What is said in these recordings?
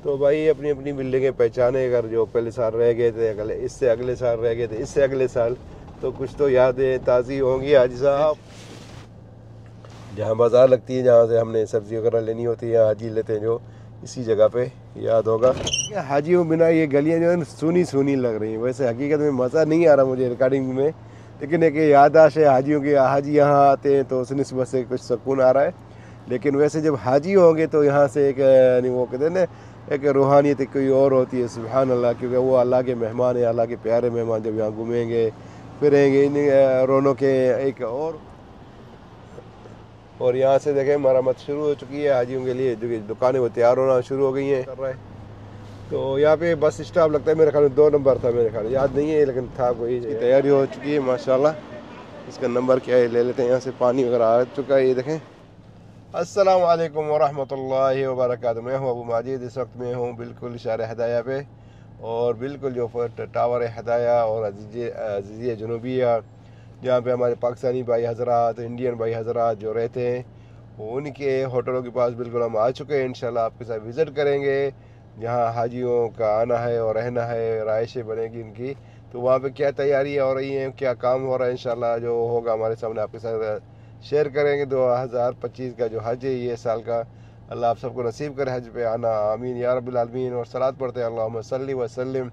तो भाई अपनी अपनी बिल्डिंगें पहचाने, अगर जो पहले साल रह गए थे, अगले इससे अगले साल रह गए थे, इससे अगले साल, तो कुछ तो यादें ताज़ी होंगी हाजी साहब। जहाँ बाज़ार लगती है, जहाँ से हमने सब्ज़ी वगैरह लेनी होती है, यहाँ हाजी लेते हैं जो, इसी जगह पे याद होगा। हाजियों बिना ये गलियाँ जो है ना सूनी सूनी लग रही हैं। वैसे हकीकत में मज़ा नहीं आ रहा मुझे रिकॉर्डिंग में, लेकिन एक याददाश्त है हाजियों की। हाजी यहाँ आते हैं तो उस निस्बत से कुछ सुकून आ रहा है। लेकिन वैसे जब हाजी होंगे तो यहाँ से एक यानी वो कहते हैं ना, एक रूहानियत कोई और होती है। सुभान अल्लाह, क्योंकि वो अल्लाह के मेहमान है, अल्लाह के प्यारे मेहमान। जब यहाँ घूमेंगे फिरेंगे, इन रौनकें एक और यहाँ से देखें मरम्मत शुरू हो चुकी है हाजियों के लिए, जो दुकानें वो तैयार होना शुरू हो गई हैं, कर रहा है। तो यहाँ पे बस स्टॉप लगता है, मेरे ख्याल में 2 नंबर था, मेरे ख्याल याद नहीं है, लेकिन था कोई। इसकी तैयारी हो चुकी है माशाल्लाह। इसका नंबर क्या है ले लेते हैं। यहाँ से पानी वगैरह आ चुका है, ये देखें। अस्सलाम वालेकुम वरहमतुल्लाहि वबरकातुहू। मैं हूँ अबू माजिद। इस वक्त मैं हूँ बिल्कुल इशारे हदाया पे, और बिल्कुल जो टावर हदाया और अजीज़िया जनूबिया, जहाँ पे हमारे पाकिस्तानी भाई हजरात, इंडियन भाई हजरात जो रहते हैं, उनके होटलों के पास बिल्कुल हम आ चुके हैं। इंशाल्लाह आपके साथ विज़िट करेंगे, जहाँ हाजियों का आना है और रहना है, राइशें बनेगी इनकी। तो वहाँ पे क्या तैयारियाँ हो रही हैं, क्या काम हो रहा है, इंशाल्लाह जो होगा हमारे सामने आपके साथ शेयर करेंगे। 2025 का जो हज है ये साल का, अल्लाह आप सबको नसीब करे हज पे आना, आमीन या रब्बिल आलमीन। और सलात पढ़ते हैं अल्लाहुम्मा सल्ली व सल्लिम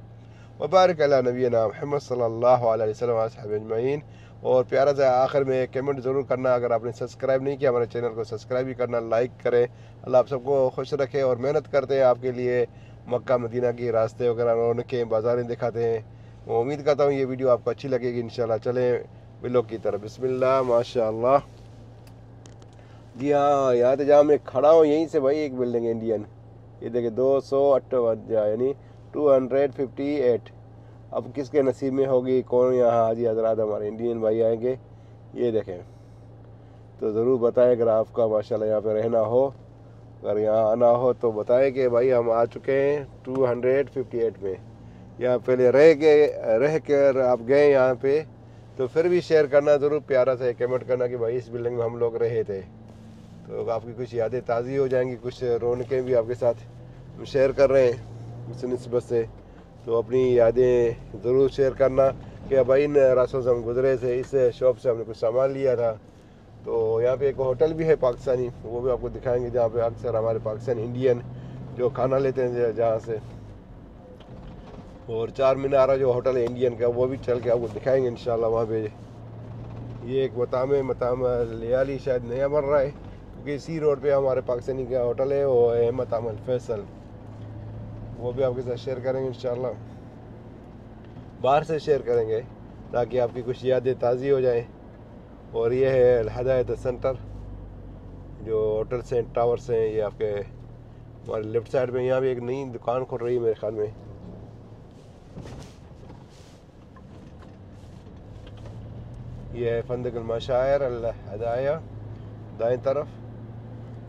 व बारिक अला नबीना मुहम्मद सल्लल्लाहु अलैहि वसल्लम व अस्हाबिही अजमईन। और प्यारा सा आखिर में कमेंट ज़रूर करना, अगर आपने सब्सक्राइब नहीं किया हमारे चैनल को सब्सक्राइब भी करना, लाइक करें। अल्लाह आप सबको खुश रखे, और मेहनत करते हैं आपके लिए, मक्का मदीना के रास्ते वगैरह रौनकें बाज़ारें दिखाते हैं। मैं उम्मीद करता हूँ ये वीडियो आपको अच्छी लगेगी इंशाल्लाह। चलें बिलों की तरफ, बिस्मिल्लाह माशाअल्लाह। जी हाँ, यहाँ तो जहाँ मैं खड़ा हूँ यहीं से भाई एक बिल्डिंग है इंडियन, ये देखिए 258 यानी 258। अब किसके नसीब में होगी, कौन यहाँ हाजी हजरात हमारे इंडियन भाई आएंगे, ये देखें। तो ज़रूर बताएं अगर आपका माशाल्लाह यहाँ पे रहना हो, अगर यहाँ आना हो तो बताएं कि भाई हम आ चुके हैं 258 में। यहाँ पहले रह कर आप गए यहाँ पे, तो फिर भी शेयर करना ज़रूर, प्यारा सा कमेंट करना कि भाई इस बिल्डिंग में हम लोग रहे थे। तो आपकी कुछ यादें ताज़ी हो जाएंगी, कुछ रौनकें भी आपके साथ हम शेयर कर रहे हैं उस निस्बत से। तो अपनी यादें ज़रूर शेयर करना कि भाई इन रास्तों से हम गुजरे थे, इस शॉप से हमने कुछ सामान लिया था। तो यहाँ पे एक होटल भी है पाकिस्तानी, वो भी आपको दिखाएंगे, जहाँ पे अक्सर हमारे पाकिस्तानी इंडियन जो खाना लेते हैं जहाँ से। और चार मीनारा जो होटल है इंडियन का, वो भी चल के आपको दिखाएंगे इंशाल्लाह वहाँ पे। ये एक मताम लियाली शायद नया बन रहा है, क्योंकि इसी रोड पे हमारे पाकिस्तानी का होटल है, वो है मताम अल फैसल। वो भी आपके साथ शेयर करेंगे इंशाल्लाह, बाहर से शेयर करेंगे ताकि आपकी कुछ यादें ताज़ी हो जाएं। और ये है अल हदायत सेंटर, जो होटल से टावर से हैं, ये आपके हमारे लेफ्ट साइड में। यहाँ भी एक नई दुकान खुल रही है मेरे ख्याल में। ये है फंदक अल मशायर अल हदाया दाएं तरफ।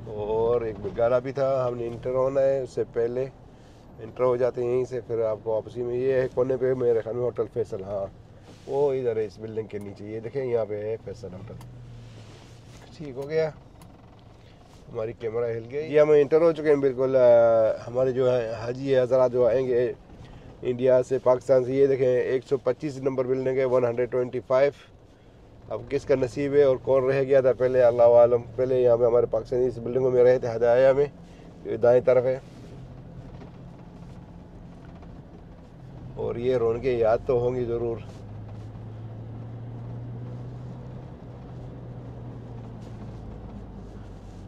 और एक बिगारा भी था, हमने इंटर होना है, उससे पहले इंटर हो जाते हैं यहीं से, फिर आपको वापसी में। ये है कोने पे मेरे ख्याल में होटल फैसल, हाँ वो इधर है इस बिल्डिंग के नीचे, ये देखें यहाँ पे है फैसल होटल। ठीक हो गया, हमारी कैमरा हिल गई। जी हम इंटर हो चुके हैं बिल्कुल। हमारे जो है हाजी हजरात जो आएंगे इंडिया से, पाकिस्तान से, ये देखें 125 नंबर बिल्डिंग है, 125। अब किसका नसीब है और कौन रह गया था पहले, अल्लाह आलम। पहले यहाँ पे हमारे पाकिस्तानी इस बिल्डिंगों में रहे थे, हदाया में, जो दाएं तरफ है। और ये रौनकें याद तो होंगी ज़रूर।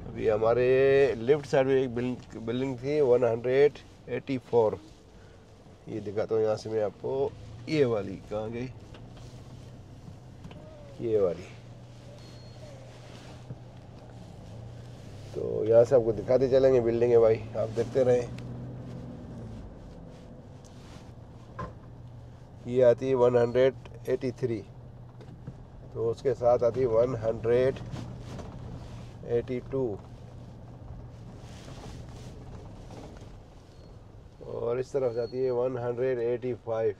अभी हमारे लेफ्ट साइड में एक बिल्डिंग थी 184, ये दिखाता हूँ यहाँ से मैं आपको। ये वाली कहाँ गई, ये वाली। तो यहाँ से आपको दिखाते चलेंगे बिल्डिंग है भाई, आप देखते रहें। ये आती है 183, तो उसके साथ आती है 182, और इस तरफ जाती है 185,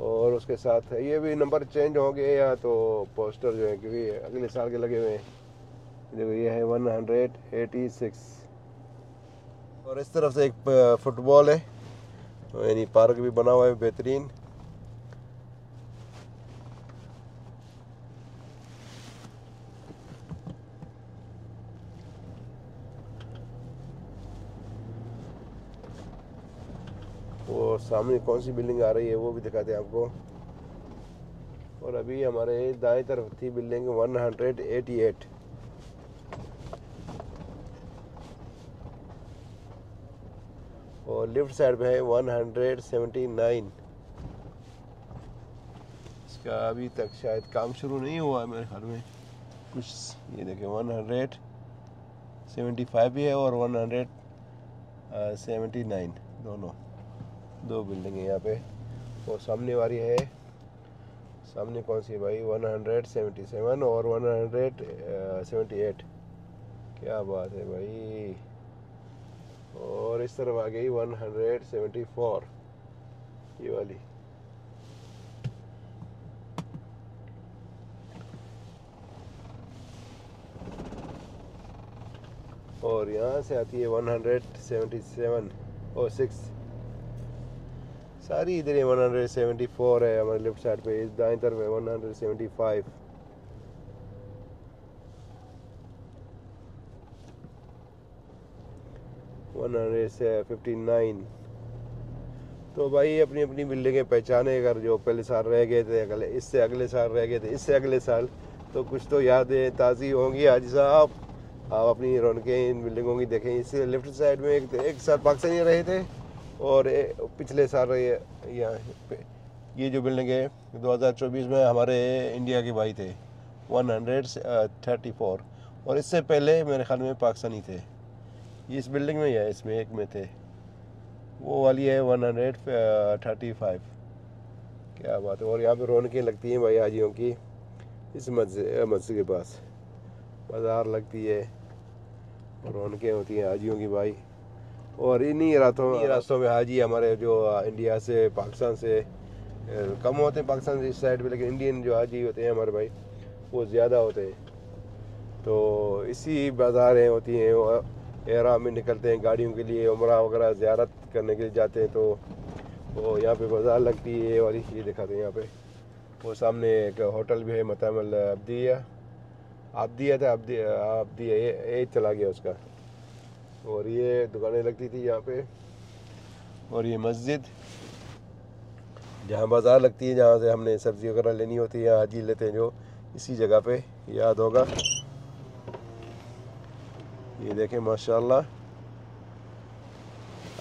और उसके साथ ये भी नंबर चेंज हो गए यहाँ, तो पोस्टर जो है क्योंकि अगले साल के लगे हुए हैं, देखो ये है 186। और इस तरफ से एक फुटबॉल है, यानी पार्क भी बना हुआ है बेहतरीन। वो सामने कौन सी बिल्डिंग आ रही है वो भी दिखाते हैं आपको। और अभी हमारे दाएं तरफ थी बिल्डिंग 188, और लेफ्ट साइड में है 179। इसका अभी तक शायद काम शुरू नहीं हुआ है मेरे ख्याल में कुछ। ये देखें 175 भी है और 179, दोनों दो बिल्डिंग है यहाँ पे। और सामने वाली है, सामने कौन सी है भाई, 177 और 178। क्या बात है भाई। और इस तरफ आ गई 174, ये वाली। और यहाँ से आती है 177 और 6, सारी इधर 174 है हमारे लेफ्ट साइड पे। इस दाएं तरफ है 175। से 59। तो भाई अपनी अपनी बिल्डिंगें पहचाने, अगर जो पहले साल रह गए थे, अगले इससे अगले साल रह गए थे, इससे अगले साल, तो कुछ तो यादें ताज़ी होंगी हाजी साहब। आप अपनी रौनकें इन बिल्डिंगों की देखें। इससे लेफ्ट साइड में एक साल पाकिस्तानी रहे थे, और पिछले साल रहे यहाँ पे। ये जो बिल्डिंग है 2024 में हमारे इंडिया के भाई थे 134, और इससे पहले मेरे ख्याल में पाकिस्तानी थे। इस बिल्डिंग में ही है, इसमें एक में थे। वो वाली है 135। क्या बात है। और यहाँ पे रौनकें लगती हैं भाई हाजियों की। इस मस्जिद के पास बाज़ार लगती है, रौनकें होती हैं हाजियों की भाई। और इन्हीं रास्तों में हाजी हमारे जो इंडिया से पाकिस्तान से कम होते हैं, पाकिस्तान से इस साइड पे, लेकिन इंडियन जो हाजी होते हैं हमारे भाई वो ज़्यादा होते हैं। तो इसी बाज़ारें होती हैं, एहराम में निकलते हैं गाड़ियों के लिए, उम्रा वगैरह ज़ियारत करने के लिए जाते हैं। तो वो यहाँ पे बाज़ार लगती है वाली ये दिखाते हैं यहाँ पे। वो सामने एक होटल भी है, मतअल अब्दिया था, अब्दिया ये चला गया उसका। और ये दुकानें लगती थी यहाँ पे। और ये मस्जिद जहाँ बाज़ार लगती है, जहाँ से हमने सब्ज़ी वगैरह लेनी होती है, हाजी लेते हैं जो, इसी जगह पे याद होगा। ये देखें माशाल्लाह।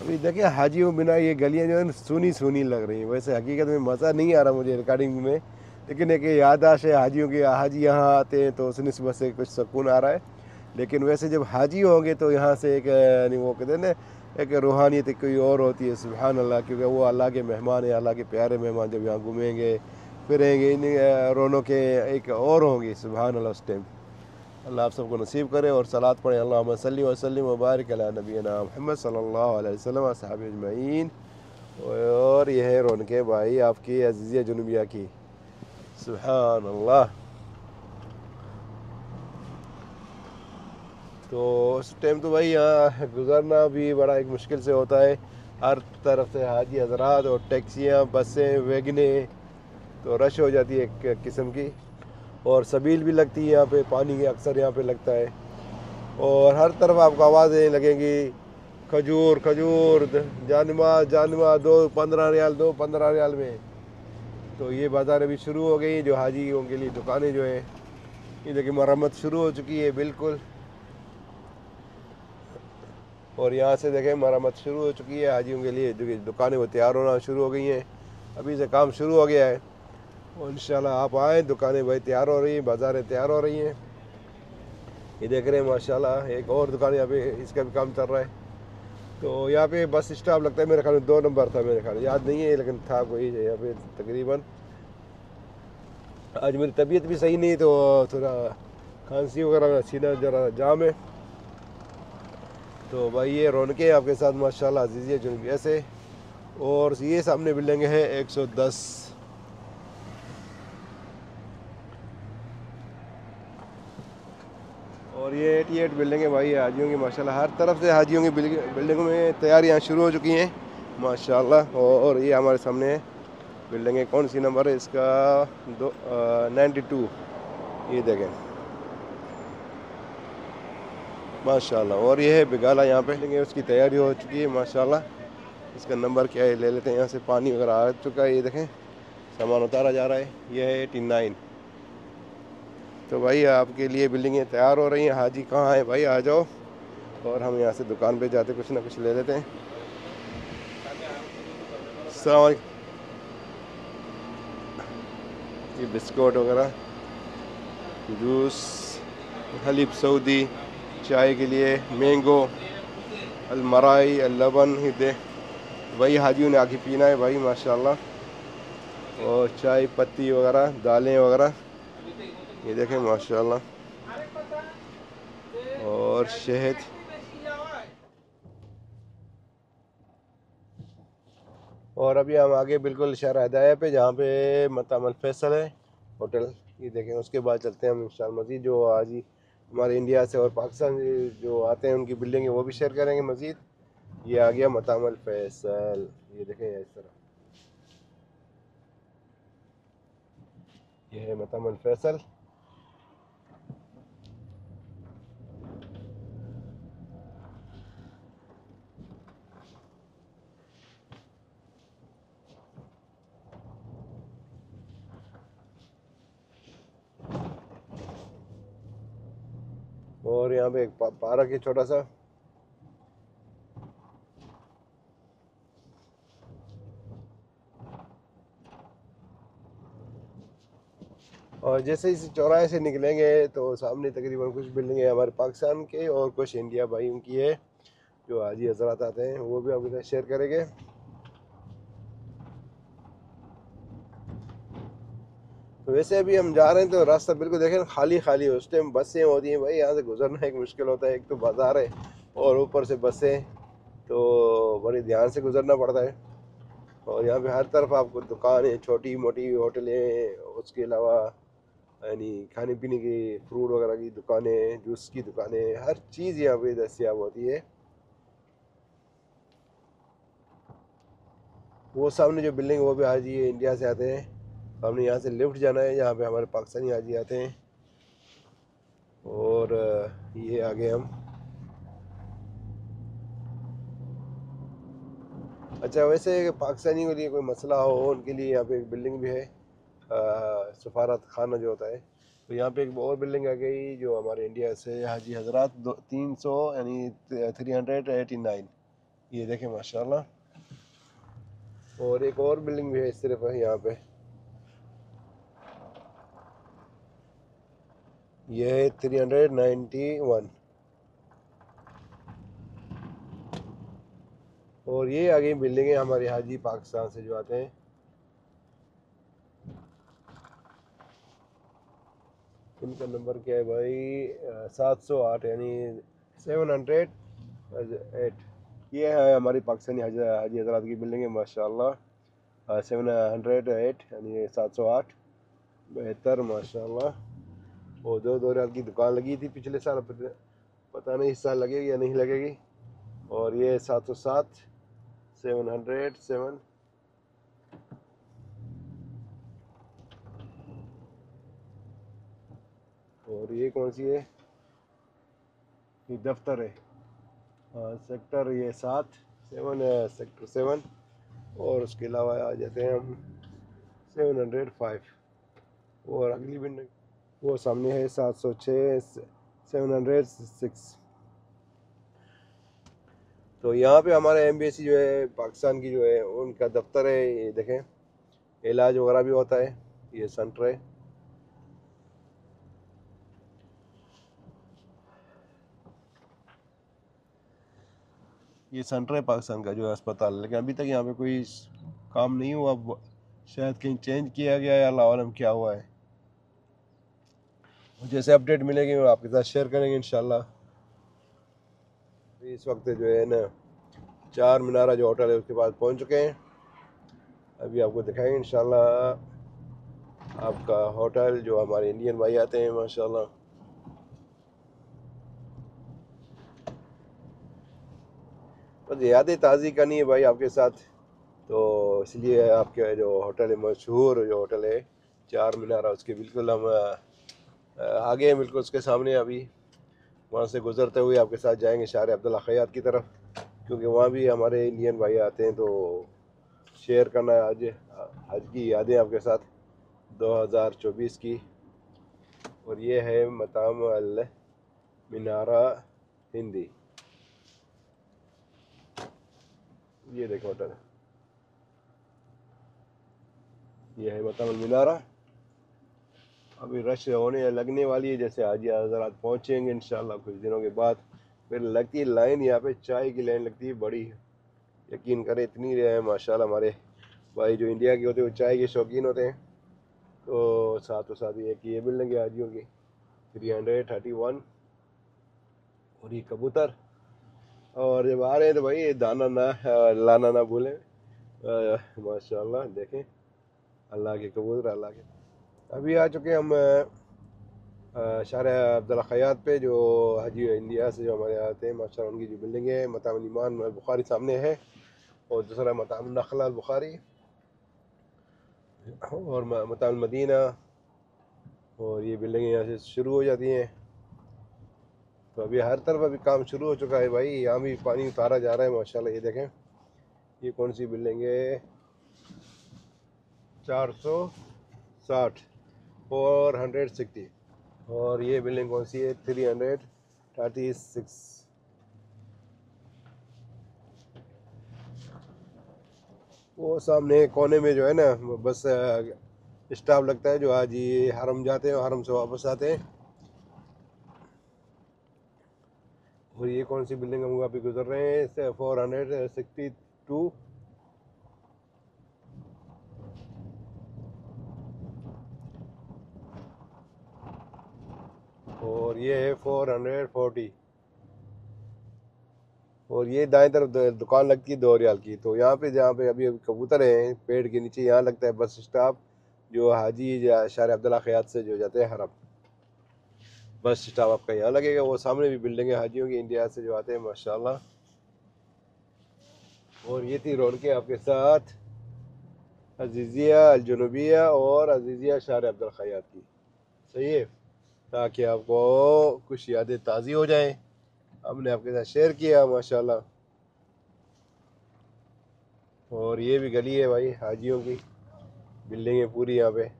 अभी देखिए हाजियों बिना ये गलियाँ जो है सुनी सुनी लग रही हैं। वैसे हकीकत में मज़ा नहीं आ रहा मुझे रिकॉर्डिंग में, लेकिन एक याददाश्त है हाजियों की। हाजी यहाँ आते हैं तो उस निस्बत से कुछ सुकून आ रहा है। लेकिन वैसे जब हाजी होंगे तो यहाँ से एक यानी वो कहते हैं ना, एक रूहानियत कोई और होती है। सुभान अल्लाह, क्योंकि वो अल्लाह के मेहमान है, अल्लाह के प्यारे मेहमान। जब यहाँ घूमेंगे फिरेंगे, इन रौनकें एक और होंगी। सुभान अल्लाह। उस टाइम अल्लाह आप सबको नसीब करे। और सलात पढ़े अल्लाहुम्मा सल्ली व सल्लिम व बारिक अला नबीना मुहम्मद सल्लल्लाहु अलैहि वसल्लम असहाबी अजमईन। और यह है रौनकें भाई आपकी अज़ीज़िया जुनूबिया की। सुभान अल्लाह। तो उस टाइम तो भाई यहाँ गुज़रना भी बड़ा एक मुश्किल से होता है। हर तरफ से हाजी हजरात और टैक्सियाँ, बसें, वैगने, तो रश हो जाती है एक किस्म की। और सबील भी लगती है यहाँ पे, पानी अक्सर यहाँ पे लगता है। और हर तरफ आपको आवाज़ें लगेंगी, खजूर खजूर, जानमा जानमा, 2 15 रियाल, 2 15 रियाल में। तो ये बाज़ार अभी शुरू हो गई जो हाजियों के लिए दुकानें जो हैं, ये देखिए मरम्मत शुरू हो चुकी है बिल्कुल। और यहाँ से देखें मरम्मत शुरू हो चुकी है हाजियों के लिए, जो दुकानें वो तैयार होना शुरू हो गई हैं। अभी से काम शुरू हो गया है। और इंशाल्लाह आप आएँ, दुकानें भाई तैयार हो रही हैं, बाज़ारें तैयार हो रही हैं। ये देख रहे हैं माशाल्लाह, एक और दुकान यहाँ पे, इसका भी काम चल रहा है। तो यहाँ पे बस स्टॉप लगता है, मेरे ख्याल में 2 नंबर था, मेरे ख्याल याद नहीं है, लेकिन था कोई यहाँ पे तकरीबन। आज मेरी तबीयत भी सही नहीं, तो थोड़ा खांसी वगैरह, सीना जरा जाम है। तो भाई ये रौनकें आपके साथ माशाल्लाह अज़ीज़िया जुनूबिया से। और ये सामने बिल्डिंग है 110। और और ये 88 बिल्डिंग है भाई हाजियों की माशाल्लाह, हर तरफ से हाजियों की बिल्डिंगों में तैयारियाँ शुरू हो चुकी हैं माशाल्लाह। और ये हमारे सामने है बिल्डिंग है, कौन सी नंबर है इसका, 92, ये देखें माशाल्लाह। और ये है बिगाला, यहाँ पे बिल्डिंग है उसकी तैयारी हो चुकी है माशाल्लाह। इसका नंबर क्या है ले लेते हैं, यहाँ से पानी वगैरह आ चुका है, ये देखें सामान उतारा जा रहा है, ये है 89। तो भाई आपके लिए बिल्डिंगें तैयार हो रही हैं, हाजी कहाँ है भाई, आ जाओ और हम यहाँ से दुकान पे जाते कुछ ना कुछ ले लेते हैं। अस्सलाम वालेकुम। ये बिस्कुट वगैरह, जूस, हलीब सऊदी, चाय के लिए मैंगो, अलमराई, लबन, ही दे भाई हाजियों ने आके पीना है भाई माशाल्लाह। और चाय पत्ती वगैरह, दालें वगैरह, ये देखें माशाल्लाह। और शहद, और अभी हम आगे बिल्कुल शहर हदाया पे, जहाँ पे मताम अल फैसल है होटल, ये देखें। उसके बाद चलते हैं हम इंशाल्लाह मज़ीद, जो आज ही हमारे इंडिया से और पाकिस्तान से जो आते हैं उनकी बिल्डिंग है वो भी शेयर करेंगे मज़ीद। ये आ गया मताम अल फैसल, ये देखें इस तरह, ये है मताम अल फैसल। और यहाँ पे एक पार्क है छोटा सा। और जैसे इस चौराहे से निकलेंगे तो सामने तकरीबन कुछ बिल्डिंगें हमारे पाकिस्तान के और कुछ इंडिया भाइयों की है, जो हाजी हजरात आते हैं वो भी आपके साथ शेयर करेंगे। तो वैसे अभी हम जा रहे हैं तो रास्ता बिल्कुल देखें ना खाली खाली है, उस टाइम बसें होती हैं भाई, यहाँ से गुजरना एक मुश्किल होता है, एक तो बाज़ार है और ऊपर से बसें, तो बड़ी ध्यान से गुजरना पड़ता है। और यहाँ पे हर तरफ आपको दुकानें, छोटी मोटी होटलें, उसके अलावा यानी खाने पीने की, फ्रूट वगैरह की दुकानें, जूस की दुकानें, हर चीज़ यहाँ पे दस्तियाब होती है। वो सामने जो बिल्डिंग वो भी हाजी इंडिया से आते हैं, हमने यहाँ से लिफ्ट जाना है, यहाँ पे हमारे पाकिस्तानी हाजी आते हैं। और ये आगे हम, अच्छा वैसे पाकिस्तानी के लिए कोई मसला हो उनके लिए यहाँ पे एक बिल्डिंग भी है, सफारत खाना जो होता है। तो यहाँ पे एक और बिल्डिंग आ गई जो हमारे इंडिया से हाजी हजरात, 300 यानी 389, ये देखें माशाल्लाह। और एक और बिल्डिंग भी है सिर्फ यहाँ पे, ये है 391। और ये आ गई बिल्डिंगें हमारे हाजी पाकिस्तान से जो आते हैं। इनका नंबर क्या है भाई, 708 यानी 708। ये है हमारी पाकिस्तानी हाजी हजरात की बिल्डिंग है माशाल्लाह, 708 यानी 708, बेहतर माशाल्लाह। और दो रात की दुकान लगी थी पिछले साल, पता नहीं इस साल लगेगी या नहीं लगेगी। और ये 707, 707। और ये कौन सी है, ये दफ्तर है, सेक्टर ये 7, सेक्टर 7। और उसके अलावा आ जाते हैं हम 705। और अगली बिल्डिंग वो सामने है 706, 706। तो यहाँ पे हमारे एम्बेसी जो है पाकिस्तान की जो है उनका दफ्तर है, ये देखें इलाज वगैरह भी होता है, ये सेंटर है। ये सेंटर है पाकिस्तान का जो है अस्पताल, लेकिन अभी तक यहाँ पे कोई काम नहीं हुआ, शायद कहीं चेंज किया गया है, अल्लाह आलम क्या हुआ है। जैसे अपडेट मिलेगी मैं आपके साथ शेयर करेंगे इंशाल्लाह। इस वक्त जो है ना चार मीनारा जो होटल है उसके पास पहुँच चुके हैं, अभी आपको दिखाएंगे इंशाल्लाह आपका होटल, जो हमारे इंडियन भाई आते हैं माशाल्लाह। बस यादें ताज़ी करनी है भाई आपके साथ। तो इसलिए आपके जो होटल है, मशहूर जो होटल है चार मीनार, उसके बिल्कुल हम आगे हैं, बिल्कुल उसके सामने। अभी वहाँ से गुजरते हुए आपके साथ जाएंगे शार अब्दुल्ला ख़यात की तरफ, क्योंकि वहाँ भी हमारे इंडियन भाई आते हैं। तो शेयर करना है आज हज की यादें आपके साथ 2024 की। और ये है मताम अल मिनारा हिंदी, ये देखो होटल, ये है मताम अल मिनारा। अभी रश होने लगने वाली है, जैसे हाजी हज़रात पहुँचेंगे इंशाल्लाह कुछ दिनों के बाद। फिर लगती है लाइन, यहाँ पे चाय की लाइन लगती है बड़ी, यकीन करें इतनी है माशाल्लाह। हमारे भाई जो इंडिया के होते हैं वो चाय के शौकीन होते हैं। तो साथों साथ ये कि ये बिल्डिंग है हाजियों की 331, और ये कबूतर। और जब आ रहे हैं तो भाई दाना ना लाना ना भूलें। माशाल्लाह देखें, अल्लाह के कबूतर, अल्लाह के। अभी आ चुके हम शार अब्दुल्ला ख़यात पे, जो हाजी इंडिया से जो हमारे आते हैं माशाल्लाह, उनकी जो बिल्डिंग है। मताम ईमान अल बुखारी सामने है, और दूसरा मताम नखला अल बुखारी, और मताम मदीना। और ये बिल्डिंग यहाँ से शुरू हो जाती हैं। तो अभी हर तरफ अभी काम शुरू हो चुका है भाई, यहाँ भी पानी उतारा जा रहा है माशाल्लाह। ये देखें, ये कौन सी बिल्डिंग है, 460, 460। और ये बिल्डिंग कौन सी है, 336। वो सामने कोने में जो है ना, वो बस स्टाफ लगता है जो आज ये हरम जाते हैं, हरम से वापस आते हैं। और ये कौन सी बिल्डिंग हम अभी गुजर रहे हैं, 462। और ये है 440। और ये दाएं तरफ दुकान लगती है 2 रियाल की। तो यहाँ पे जहाँ पे अभी अभी कबूतर हैं पेड़ के नीचे, यहाँ लगता है बस स्टॉप, जो हाजी शार अब्दुल्ला ख़यात से जो जाते हैं हरम, बस स्टॉप आपका यहाँ लगेगा। वो सामने भी बिल्डिंग है हाजियों की, इंडिया से जो आते हैं माशाल्लाह। और ये थी रौनकें आपके साथ अजीज़िया अल जुनूबिया और अजीज़िया शार अब्दुल्ला ख़यात की, सही है, ताकि आपको कुछ यादें ताज़ी हो जाएं। हमने आपके साथ शेयर किया माशाल्लाह। और ये भी गली है भाई हाजियों की, बिल्डिंग है पूरी यहाँ पे।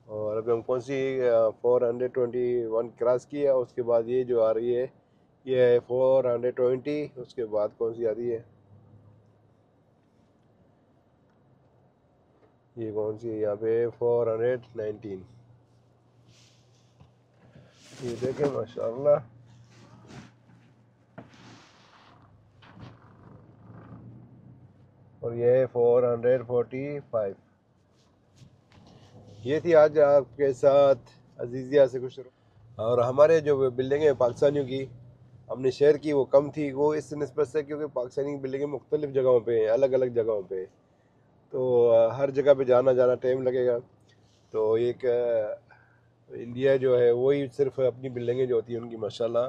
और अभी हम कौन सी 421 क्रॉस किया, उसके बाद ये जो आ रही है ये है 420। उसके बाद कौन सी आ रही है, ये कौन सी है यहाँ पे 419। ये देखें माशाल्लाह। और ये है 445। ये थी आज आपके साथ अजीज़िया से कुछ। और हमारे जो बिल्डिंग है पाकिस्तानियों की हमने शेयर की, वो कम थी, वो इस नस्बत से क्योंकि पाकिस्तानी बिल्डिंगें मुख्तलिफ़ जगहों पे हैं, अलग अलग जगहों पे। तो हर जगह पे जाना जाना टाइम लगेगा। तो एक इंडिया जो है वही सिर्फ अपनी बिल्डिंगें जो होती हैं उनकी माशाल्लाह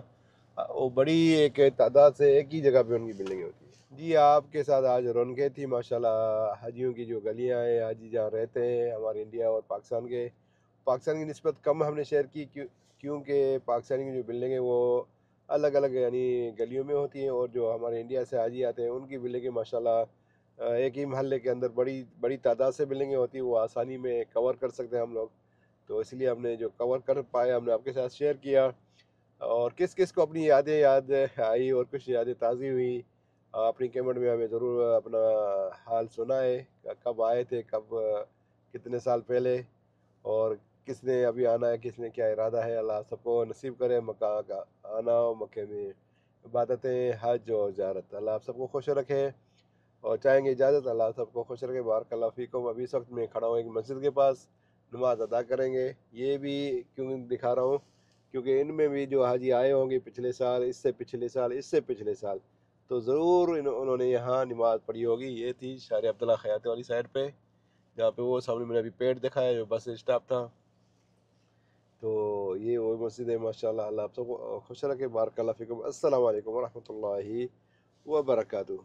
वो बड़ी एक तादाद से एक ही जगह पे उनकी बिल्डिंगें होती हैं। जी आपके साथ आज रौनकें थी माशाल्लाह, हाजियों की जो गलियां हैं, हाजी जहाँ रहते हैं हमारे इंडिया और पाकिस्तान के। पाकिस्तान की निस्बत कम हमने शेयर की, क्योंकि पाकिस्तानी की जो बिल्डिंग है वो अलग अलग यानी गलियों में होती हैं, और जो हमारे इंडिया से हाजी आते हैं उनकी बिल्डिंगें माशाल्लाह एक ही महल्ले के अंदर बड़ी बड़ी तादाद से बिल्डिंगें होती हैं, वो आसानी में कवर कर सकते हैं हम लोग। तो इसलिए हमने जो कवर कर पाए हमने आपके साथ शेयर किया। और किस किस को अपनी यादें याद आई और कुछ यादें ताज़ी हुई, अपनी कमेंट में हमें ज़रूर अपना हाल सुनाए, कब आए थे, कब कितने साल पहले, और किसने अभी आना है, किसने क्या इरादा है। अल्लाह सबको नसीब करे मक्का का आना, और मक्के में इबादतें हज और ज़ियारत। अल्लाह आप सबको खुश रखे। और चाहेंगे इजाज़त, अल्लाह सबको खुश रखे। बारकल्लाहु फ़ीकुम। अभी इस वक्त मैं खड़ा हूँ एक मस्जिद के पास, नमाज अदा करेंगे। ये भी क्यों दिखा रहा हूँ, क्योंकि इनमें भी जो हाजी आए होंगे पिछले साल, इससे पिछले साल, इससे पिछले साल, तो ज़रूर उन्होंने यहाँ नमाज़ पढ़ी होगी। ये थी शार अब्दुल्ला ख़यात वाली साइड पे, जहाँ पे वो सामने मैंने अभी पेड़ दिखाया जो बस स्टॉप था। तो ये वो मस्जिद है माशाल्लाह। अल्लाह आप सबको खुश रखे। बारकल्लाहु फ़ीकुम। अस्सलामु अलैकुम व रहमतुल्लाहि व बरकातहू।